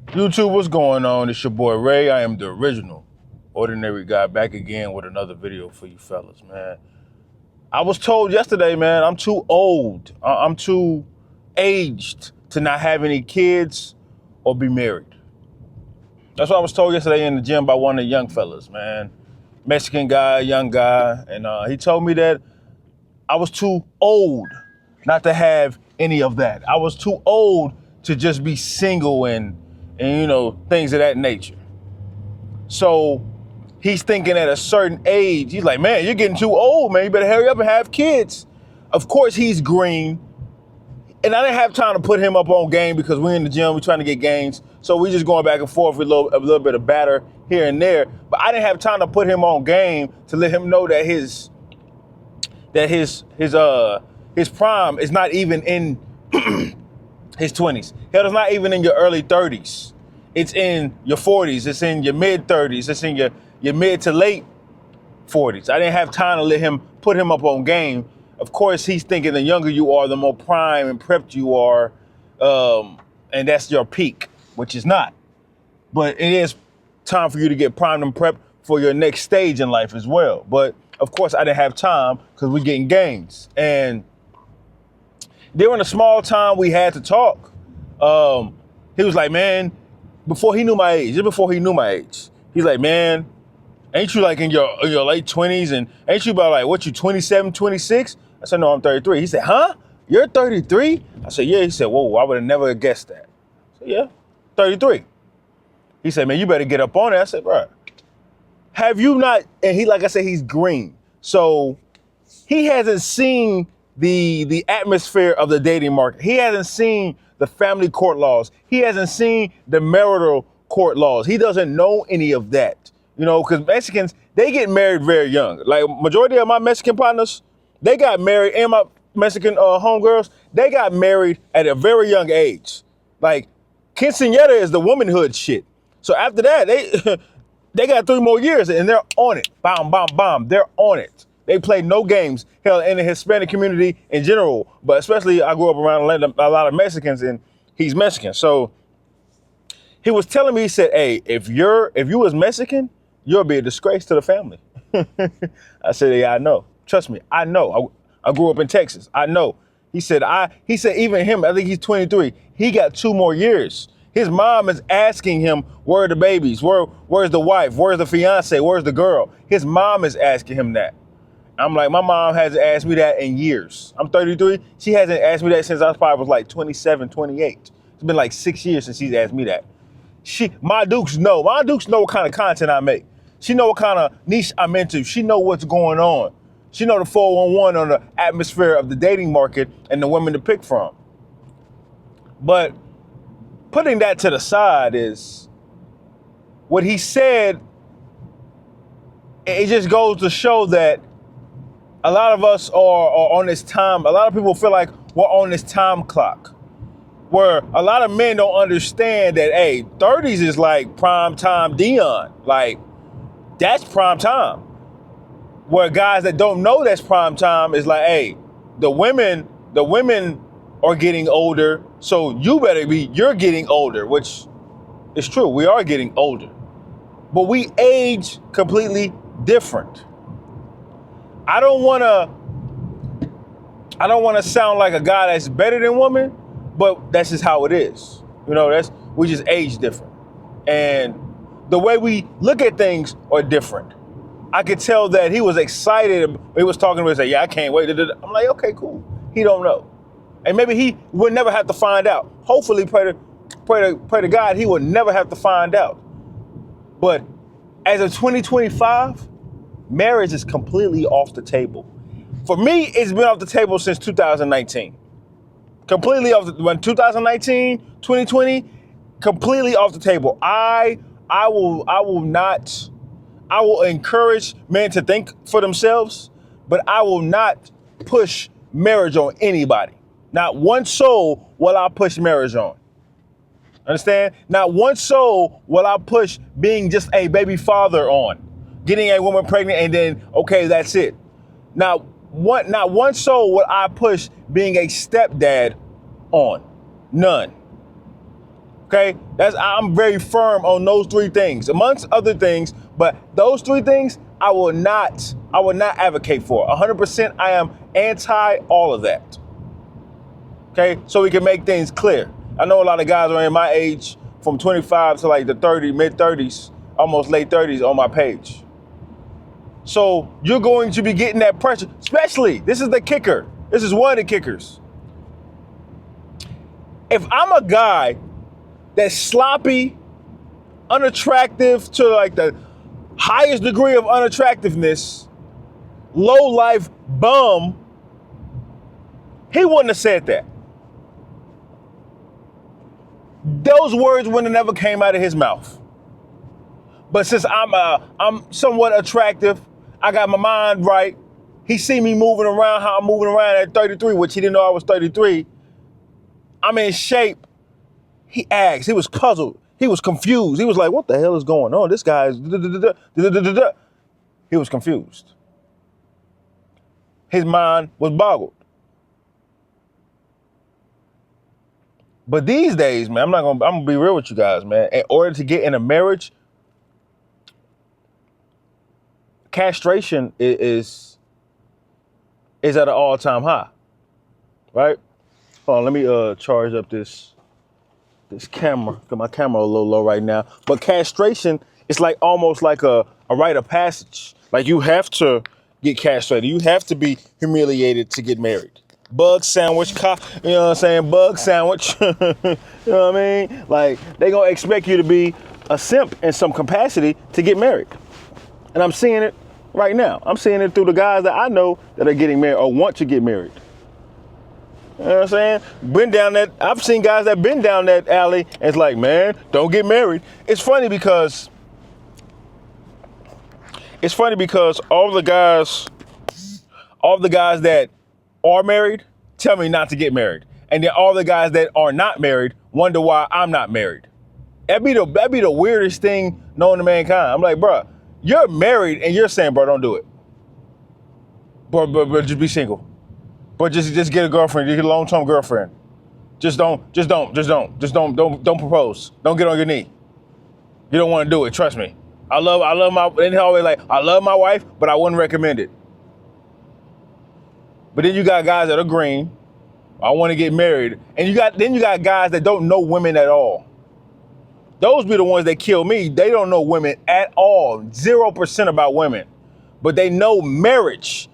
YouTube, what's going on? It's your boy Ray. I am the original ordinary guy, back again with another video for you fellas, man. I was told yesterday, man, I'm too old. I'm too aged to not have any kids or be married. That's what I was told yesterday in the gym by one of the young fellas, man. Mexican guy, young guy. And he told me that I was too old not to have any of that. I was too old to just be single and things of that nature. So he's thinking at a certain age, he's like, man, you're getting too old, man. You better hurry up and have kids. Of course he's green. And I didn't have time to put him up on game because we're in the gym, we're trying to get gains. So we just going back and forth with a little bit of batter here and there. But I didn't have time to put him on game to let him know that his prime is not even in his 20s. Hell, it's not even in your early 30s. It's in your 40s. It's in your mid 30s. It's in your mid to late 40s. I didn't have time to put him up on game. Of course, he's thinking the younger you are, the more prime and prepped you are, and that's your peak, which is not. But it is time for you to get primed and prepped for your next stage in life as well. But of course, I didn't have time because we're getting gains. And during the small time we had to talk, he was like, man, just before he knew my age, he's like, man, ain't you like in your late 20s and ain't you about like, what, you 27, 26? I said, no, I'm 33. He said, huh? You're 33? I said, yeah. He said, whoa, I would have never guessed that. I said, yeah, 33. He said, man, you better get up on it. I said, bro, have you not, and he, like I said, he's green. So he hasn't seen the atmosphere of the dating market. He hasn't seen the family court laws. He hasn't seen the marital court laws. He doesn't know any of that. Because Mexicans, they get married very young. Like majority of my Mexican partners, they got married, and my Mexican homegirls, they got married at a very young age. Like quinceañera is the womanhood shit. So after that, they got 3 more years and they're on it. Bam, bam, bam. They're on it. They play no games. Hell, in the Hispanic community in general, but especially I grew up around a lot of Mexicans, and he's Mexican. So he was telling me, he said, hey, if you was Mexican, you'll be a disgrace to the family. I said, yeah, I know. Trust me, I know. I grew up in Texas. I know. He said even him, I think he's 23. He got 2 more years. His mom is asking him, where are the babies? Where's the wife? Where's the fiance? Where's the girl? His mom is asking him that. I'm like, my mom hasn't asked me that in years. I'm 33. She hasn't asked me that since I probably was like 27, 28. It's been like 6 years since she's asked me that. My Dukes know what kind of content I make. She know what kind of niche I'm into. She know what's going on. She know the 411 on the atmosphere of the dating market and the women to pick from. But putting that to the side is what he said. It just goes to show that a lot of us are on this time. A lot of people feel like we're on this time clock where a lot of men don't understand that, hey, 30s is like prime time Dion. Like, that's prime time. Where guys that don't know that's prime time is like, hey, the women are getting older, so you're getting older, which is true. We are getting older. But we age completely different. I don't want to sound like a guy that's better than women, but that's just how it is. We just age different. And the way we look at things are different. I could tell that he was excited. He was talking to me and say, yeah, I can't wait. I'm like, okay, cool. He don't know. And maybe he would never have to find out. Hopefully, pray to God, he would never have to find out. But as of 2025, marriage is completely off the table. For me, it's been off the table since 2019. Completely off when 2019, 2020, completely off the table. I will encourage men to think for themselves, but I will not push marriage on anybody. Not one soul will I push marriage on. Understand? Not one soul will I push being just a baby father on. Getting a woman pregnant and then, okay, that's it. Not one soul would I push being a stepdad on. None. Okay, I'm very firm on those three things, amongst other things, but those three things I will not advocate for. 100% I am anti all of that. Okay, so we can make things clear. I know a lot of guys are in my age from 25 to like the mid 30s, almost late 30s on my page. So you're going to be getting that pressure, especially, this is the kicker. This is one of the kickers. If I'm a guy that's sloppy, unattractive to like the highest degree of unattractiveness, low life bum, he wouldn't have said that. Those words wouldn't have never came out of his mouth. But since I'm somewhat attractive, I got my mind right. He see me moving around how I'm moving around at 33, which he didn't know I was 33. I'm in shape. He asked. He was puzzled. He was confused. He was like, what the hell is going on? This guy is da-da-da-da-da-da-da-da. He was confused. His mind was boggled. But these days, man, I'm gonna be real with you guys, man. In order to get in a marriage, castration is at an all-time high, right? Hold on, let me charge up this camera, because my camera a little low right now. But castration is like almost like a rite of passage. Like you have to get castrated. You have to be humiliated to get married. Bug sandwich, you know what I'm saying? Bug sandwich. You know what I mean? Like they gonna expect you to be a simp in some capacity to get married. And I'm seeing it right now. I'm seeing it through the guys that I know that are getting married or want to get married. You know what I'm saying? I've seen guys that been down that alley and it's like, man, don't get married. It's funny because all the guys that are married tell me not to get married. And then all the guys that are not married wonder why I'm not married. That'd be the weirdest thing known to mankind. I'm like, bro, you're married and you're saying, bro, don't do it. But just be single. But just get a girlfriend, get a long-term girlfriend. Just don't propose. Don't get on your knee. You don't want to do it, trust me. I love my, and he always like, I love my wife, but I wouldn't recommend it. But then you got guys that are green, I want to get married. And you got guys that don't know women at all. Those be the ones that kill me. They don't know women at all. 0% about women. But they know marriage.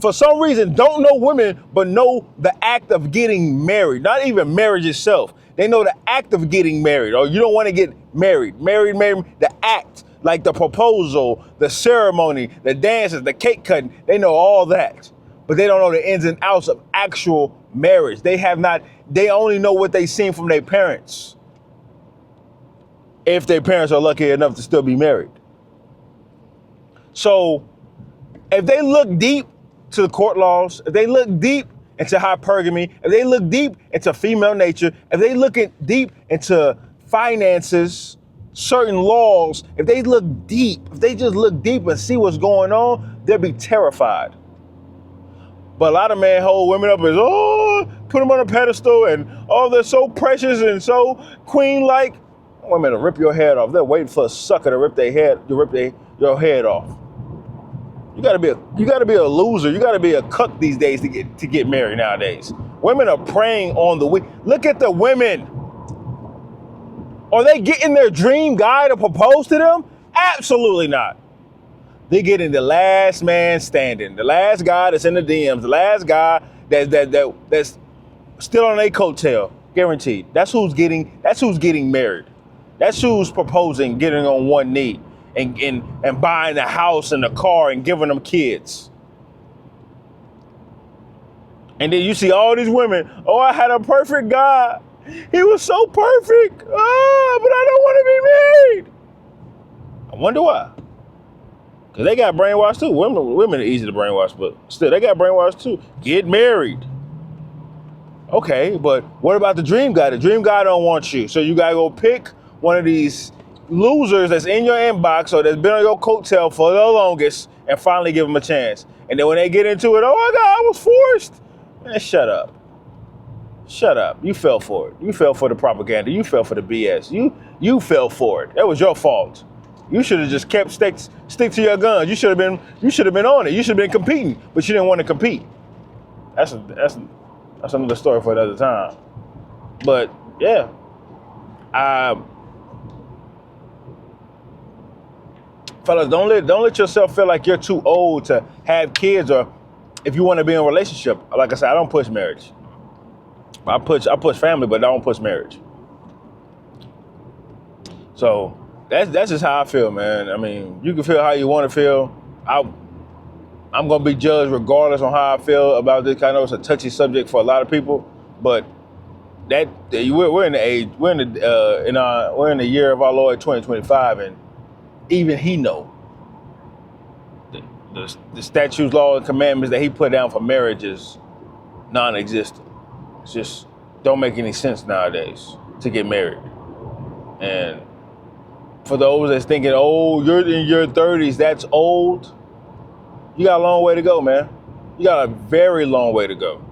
For some reason, don't know women, but know the act of getting married. Not even marriage itself. They know the act of getting married. Or you don't want to get married. Married, the act. Like the proposal, the ceremony, the dances, the cake cutting. They know all that. But they don't know the ins and outs of actual marriage. They only know what they've seen from their parents. If their parents are lucky enough to still be married. So if they look deep to the court laws, if they look deep into hypergamy, if they look deep into female nature, if they look deep into finances, certain laws, if they just look deep and see what's going on, they'll be terrified. But a lot of men hold women up as, put them on a pedestal and, they're so precious and so queen-like. Women will rip your head off. They're waiting for a sucker to rip your head off. You gotta be a loser. You gotta be a cuck these days to get married nowadays. Women are preying on the weak. Look at the women. Are they getting their dream guy to propose to them? Absolutely not. They're getting the last man standing, the last guy that's in the DMs, the last guy that's still on their coattail, guaranteed. That's who's getting married. That's who's proposing, getting on one knee and buying the house and the car and giving them kids. And then you see all these women, I had a perfect guy. He was so perfect. But I don't want to be married. I wonder why. Because they got brainwashed too. Women are easy to brainwash, but still, they got brainwashed too. Get married. Okay, but what about the dream guy? The dream guy don't want you. So you got to go pick one of these losers that's in your inbox or that's been on your coattail for the longest and finally give them a chance. And then when they get into it, oh my God, I was forced. Man, shut up. Shut up. You fell for it. You fell for the propaganda. You fell for the BS. You fell for it. That was your fault. You should have just kept stick to your guns. You should have been on it. You should have been competing, but you didn't want to compete. That's another story for another time. But yeah, fellas, don't let yourself feel like you're too old to have kids, or if you want to be in a relationship. Like I said, I don't push marriage. I push family, but I don't push marriage. So that's just how I feel, man. I mean, you can feel how you want to feel. I'm gonna be judged regardless on how I feel about this. I know it's a touchy subject for a lot of people, but we're in the age, we're in the year of our Lord 2025, and even He know the statutes, laws, and commandments that He put down for marriage is non-existent. It's just don't make any sense nowadays to get married. And for those that's thinking, oh, you're in your 30s, that's old, you got a long way to go, man. You got a very long way to go.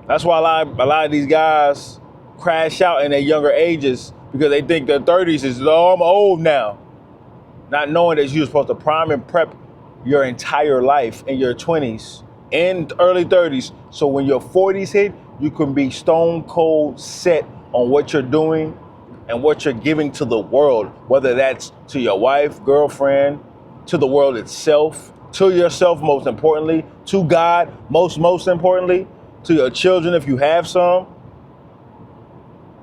That's why a lot of these guys crash out in their younger ages, because they think their 30s is, oh, I'm old now. Not knowing that you're supposed to prime and prep your entire life in your 20s and early 30s. So when your 40s hit, you can be stone cold set on what you're doing and what you're giving to the world, whether that's to your wife, girlfriend, to the world itself, to yourself most importantly, to God most importantly, to your children if you have some.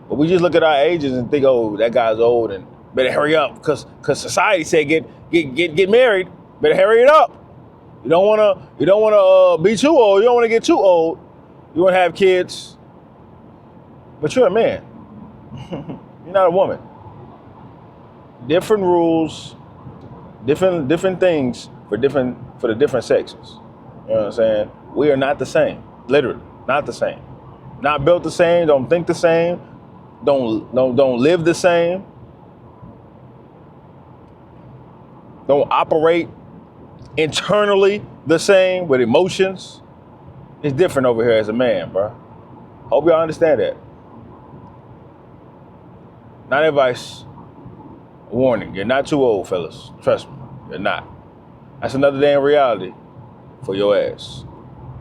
But we just look at our ages and think, oh, that guy's old and better hurry up, because society said get married, better hurry it up. You don't wanna be too old, you don't wanna get too old, you wanna have kids, but you're a man. You're not a woman. Different rules, different things for the different sexes. You know what I'm saying? We are not the same. Literally, not the same. Not built the same, don't think the same, don't live the same, don't operate internally the same with emotions. It's different over here as a man, bro. Hope y'all understand that. Not advice, warning. You're not too old, fellas. Trust me, you're not. That's another damn reality for your ass.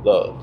Love.